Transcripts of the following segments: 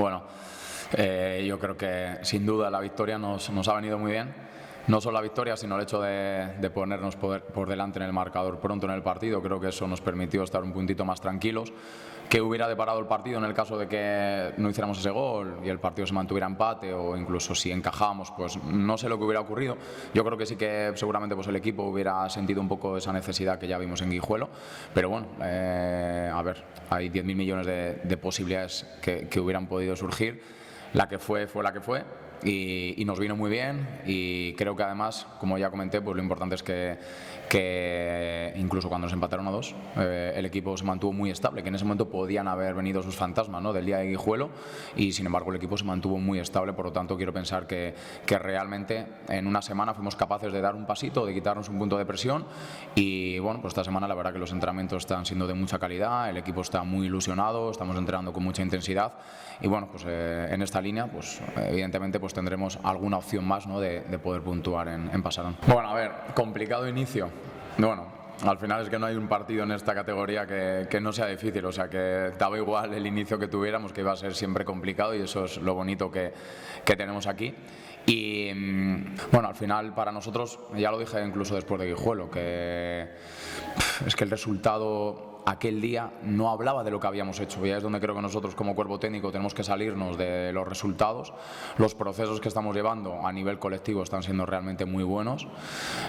Bueno, yo creo que sin duda la victoria nos ha venido muy bien. No solo la victoria, sino el hecho de ponernos por delante en el marcador pronto en el partido. Creo que eso nos permitió estar un puntito más tranquilos. Que hubiera deparado el partido en el caso de que no hiciéramos ese gol y el partido se mantuviera empate, o incluso si encajábamos, pues no sé lo que hubiera ocurrido. Yo creo que sí que seguramente pues el equipo hubiera sentido un poco esa necesidad que ya vimos en Guijuelo, pero bueno, a ver, hay 10.000 millones de posibilidades que hubieran podido surgir. La que fue la que fue. Y nos vino muy bien, y creo que además, como ya comenté, pues lo importante es que incluso cuando nos empataron a 2, el equipo se mantuvo muy estable, que en ese momento podían haber venido sus fantasmas, ¿no?, del día de Guijuelo, y sin embargo el equipo se mantuvo muy estable. Por lo tanto, quiero pensar que realmente en una semana fuimos capaces de dar un pasito, de quitarnos un punto de presión. Y bueno, pues esta semana la verdad que los entrenamientos están siendo de mucha calidad, el equipo está muy ilusionado, estamos entrenando con mucha intensidad, y bueno, pues en esta línea, pues evidentemente pues tendremos alguna opción más, ¿no?, de poder puntuar en Pasarón. Bueno, a ver, complicado inicio. Bueno, al final es que no hay un partido en esta categoría que no sea difícil, o sea que daba igual el inicio que tuviéramos, que iba a ser siempre complicado, y eso es lo bonito que tenemos aquí. Y bueno, al final para nosotros, ya lo dije incluso después de Guijuelo, que es que el resultado aquel día no hablaba de lo que habíamos hecho. Ya es donde creo que nosotros como cuerpo técnico tenemos que salirnos de los resultados. Los procesos que estamos llevando a nivel colectivo están siendo realmente muy buenos.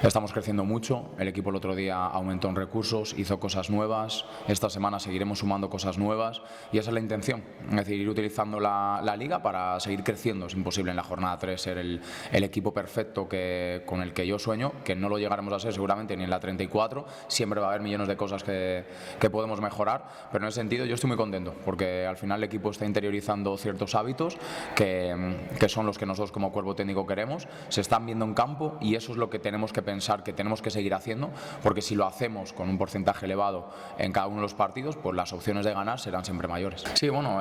Estamos creciendo mucho. El equipo el otro día aumentó en recursos, hizo cosas nuevas. Esta semana seguiremos sumando cosas nuevas, y esa es la intención. Es decir, ir utilizando la liga para seguir creciendo. Es imposible en la jornada 3 ser el equipo perfecto con el que yo sueño, que no lo llegaremos a ser seguramente ni en la 34. Siempre va a haber millones de cosas que podemos mejorar, pero en ese sentido yo estoy muy contento, porque al final el equipo está interiorizando ciertos hábitos que son los que nosotros como cuerpo técnico queremos, se están viendo en campo, y eso es lo que tenemos que pensar que tenemos que seguir haciendo, porque si lo hacemos con un porcentaje elevado en cada uno de los partidos, pues las opciones de ganar serán siempre mayores. Sí, bueno,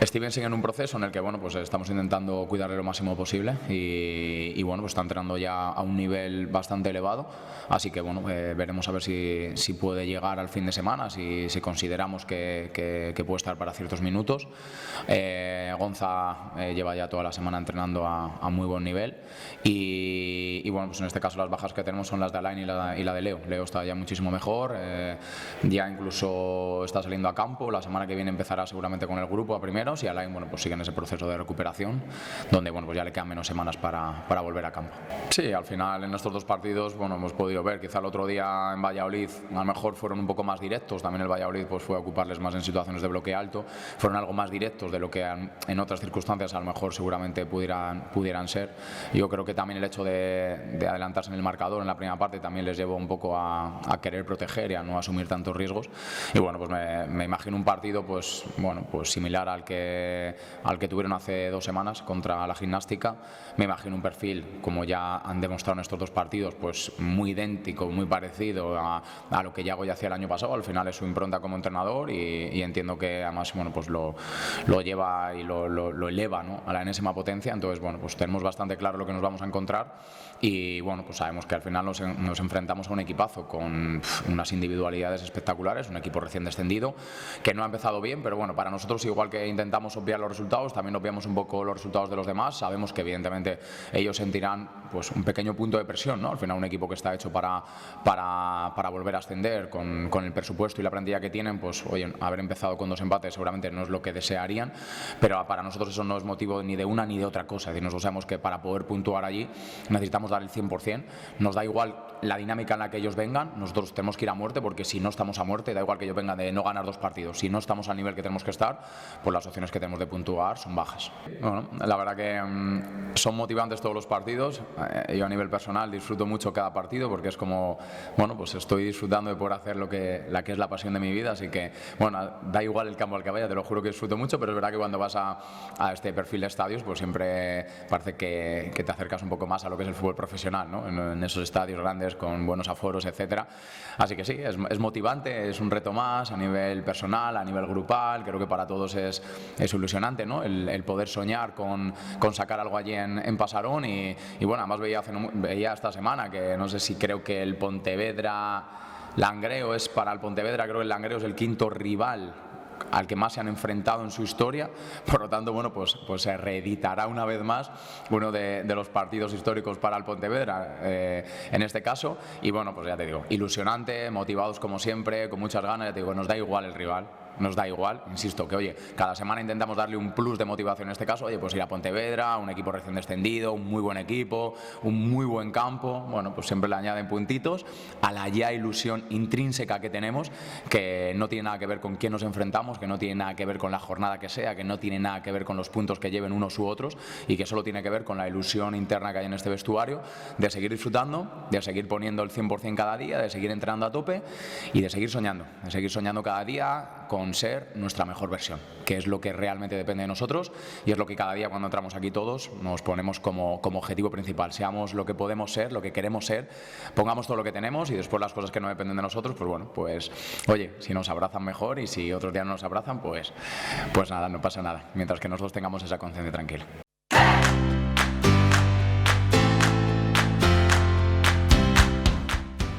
Steven sigue en un proceso en el que bueno, pues estamos intentando cuidarle lo máximo posible, y bueno, pues está entrenando ya a un nivel bastante elevado, así que bueno, veremos a ver si puede llegar al fin de semana, si consideramos que puede estar para ciertos minutos. Gonza lleva ya toda la semana entrenando a muy buen nivel, y bueno, pues en este caso las bajas que tenemos son las de Alain y la de Leo. Leo está ya muchísimo mejor, ya incluso está saliendo a campo. La semana que viene empezará seguramente con el grupo a primeros, y Alain, bueno, pues sigue en ese proceso de recuperación, donde bueno, pues ya le quedan menos semanas para volver a campo. Sí, al final en estos dos partidos, bueno, hemos podido ver, quizá el otro día en Valladolid a lo mejor fueron un poco más directos. También el Valladolid pues fue a ocuparles más en situaciones de bloque alto, fueron algo más directos de lo que en otras circunstancias a lo mejor seguramente pudieran ser. Yo creo que también el hecho de adelantarse en el marcador en la primera parte también les llevó un poco a querer proteger y a no asumir tantos riesgos, y bueno, pues me imagino un partido pues bueno, pues similar al que tuvieron hace 2 semanas contra la Gimnástica. Me imagino un perfil, como ya han demostrado en estos dos partidos, pues muy idéntico, muy parecido a lo que Yago ya hacía el año pasado. Al final es su impronta como entrenador, y entiendo que además bueno, pues lo lleva y lo eleva, ¿no?, a la enésima potencia. Entonces bueno, pues tenemos bastante claro lo que nos vamos a encontrar, y bueno, pues sabemos que al final nos enfrentamos a un equipazo con unas individualidades espectaculares, un equipo recién descendido que no ha empezado bien, pero bueno, para nosotros, igual que intentamos obviar los resultados, también obviamos un poco los resultados de los demás. Sabemos que evidentemente ellos sentirán pues un pequeño punto de presión, ¿no? Al final un equipo que está hecho para volver a ascender con el presupuesto y la plantilla que tienen, pues oye, haber empezado con 2 empates seguramente no es lo que desearían, pero para nosotros eso no es motivo ni de una ni de otra cosa. Es decir, nosotros sabemos que para poder puntuar allí necesitamos dar el 100%, nos da igual la dinámica en la que ellos vengan, nosotros tenemos que ir a muerte, porque si no estamos a muerte, da igual que ellos vengan de no ganar 2 partidos, si no estamos al nivel que tenemos que estar, pues las opciones que tenemos de puntuar son bajas. Bueno, la verdad que son motivantes todos los partidos. Yo a nivel personal disfruto mucho cada partido, porque es como, bueno, pues estoy disfrutando de poder hacer la que es la pasión de mi vida, así que bueno, da igual el campo al que vaya, te lo juro que disfruto mucho, pero es verdad que cuando vas a este perfil de estadios, pues siempre parece que te acercas un poco más a lo que es el fútbol profesional, ¿no?, en esos estadios grandes con buenos aforos, etcétera. Así que sí, es motivante, es un reto más a nivel personal, a nivel grupal. Creo que para todos es ilusionante, ¿no?, el poder soñar con sacar algo allí en Pasarón, y bueno, además veía esta semana que no sé si creo que el Pontevedra Langreo es para el Pontevedra, creo que el Langreo es el 5.º rival al que más se han enfrentado en su historia. Por lo tanto, bueno, pues se reeditará una vez más uno de los partidos históricos para el Pontevedra, en este caso. Y bueno, pues ya te digo, ilusionante, motivados como siempre, con muchas ganas. Ya te digo, nos da igual el rival. Nos da igual, insisto, que oye, cada semana intentamos darle un plus de motivación en este caso, oye, pues ir a Pontevedra, un equipo recién descendido, un muy buen equipo, un muy buen campo, bueno, pues siempre le añaden puntitos a la ya ilusión intrínseca que tenemos, que no tiene nada que ver con quién nos enfrentamos, que no tiene nada que ver con la jornada que sea, que no tiene nada que ver con los puntos que lleven unos u otros y que solo tiene que ver con la ilusión interna que hay en este vestuario, de seguir disfrutando, de seguir poniendo el 100% cada día, de seguir entrenando a tope y de seguir soñando cada día con ser nuestra mejor versión, que es lo que realmente depende de nosotros y es lo que cada día cuando entramos aquí todos nos ponemos como objetivo principal. Seamos lo que podemos ser, lo que queremos ser, pongamos todo lo que tenemos y después las cosas que no dependen de nosotros, pues bueno, pues oye, si nos abrazan mejor y si otros días no nos abrazan, pues nada, no pasa nada, mientras que nosotros tengamos esa conciencia tranquila.